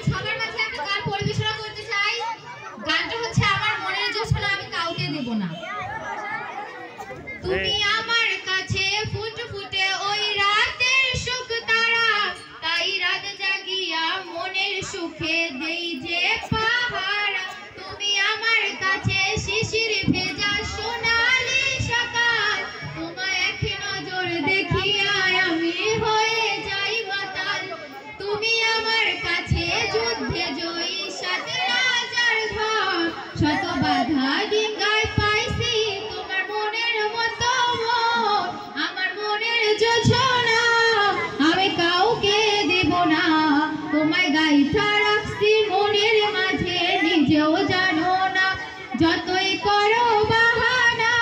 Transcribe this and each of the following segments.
সবার মাঝে একটা গান পরিবেশনা করতে চাই। গানটা হচ্ছে আমার মনের জোছনা আমি কাউকে দেব না। তুমি আমার কাছে ফুটফুটে ওই রাতের সুখ তারা, তাই রাত জাগিয়া মনের সুখে দেই যে পাহারা। তুমি আমার কাছে শিশির ভেজা সোনালি সকাল, তোমায় এক নজর দেখিয়া আমি হয়ে যাই মাতাল। তুমি আমার কাছে যুদ্ধে জয়ী সাত রাজার ঘর, শত বাধা ডিঙ্গায় পাইছি তোমার মনের মতো মন। আমার মনের জোছনা আমি কাউকে দেব না, তোমায় গাইথা রাখছি মনের মাঝে নিজেও জানো না। যতই করো বাহানা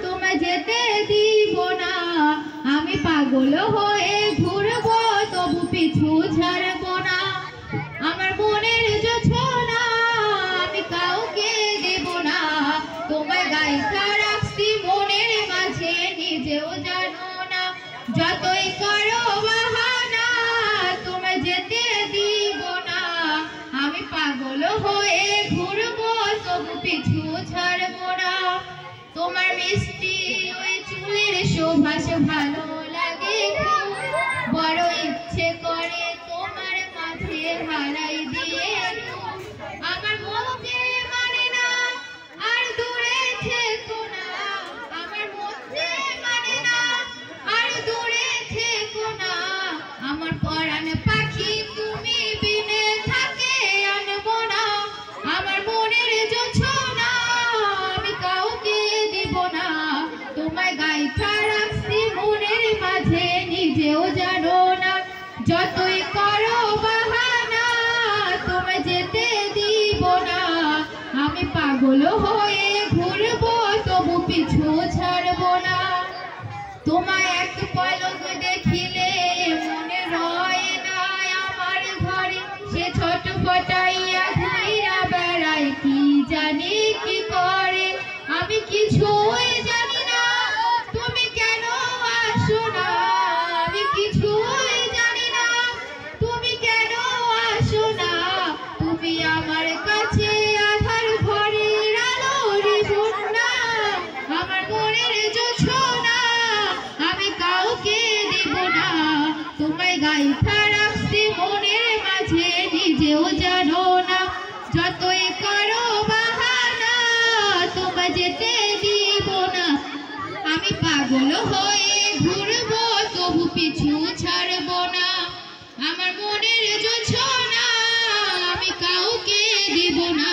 তোমায় যেতে দিব না, আমি পাগল হয়ে ঘুরবো তবু পিছু ছাড়বো না। আমার মনের জোছনা আমি কাউকে দেব না, তোমায় গাইথা রাখছি মনের মাঝে নিজেও জানো না। যতই করো বাহানা তোমায় যেতে দিব না, আমি পাগল হয়ে ঘুরবো তবু পিছু ছাড়বো না। তোমার মিষ্টি ওই চুলের সুবাস ভালো লাগে, বড় ইচ্ছে করে তোমার মাঝে হারাই দিয়ে। আমার মধ্যে মানে না আর দূরে থেকো না, আমার মধ্যে মানে না আর দূরে থেকো না। আমার পরাণ পাখি তুমি বিনে থাকে আনবো না, আমার মনের জোছনা আমি কাউকে দেব না, তোমায় গাইথা রাখছি মনের মাঝে নিজেও জানো না। যতই করো বাহানা তোমায় যেতে দিব না, আমি পাগল হয়ে ঘুরবো তবু পিছু ছাড়বো না। তোমায় এক পলক দেখিলে মনে রয় না আমার ঘরে, সে ছোট ফটাইয়া ঘুইরা বেড়ায় কি জানি কি করে। আমি কিছুই জানি না তুমি কেন আসো না, আমি কিছুই জানি না তুমি কেন আসো না। তুমি আমার কাছে আধার ঘরের আলোর বন্যা, আমার মনের জোছনা আমি কাউকে দেব না, তোমায় গাইথা রাখছি মনের মাঝে নিজেও জানো না। যতই করো বাহানা তোমায় যেতে দিব না, আমি পাগল হয়ে ঘুরবো তবু পিছু ছাড়বো না। আমার মনের জোছনা আমি কাউকে দেব না,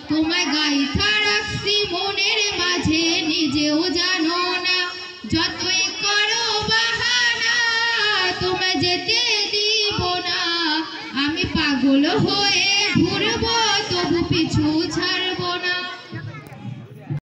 তোমায় গাইথা রাখছি মনের মাঝে নিজেও জানো না। যতই করো বাহানা তোমায় যেতে দিব না, আমি পাগল হয়ে ঘুরবো তবু পিছু ছাড়বো।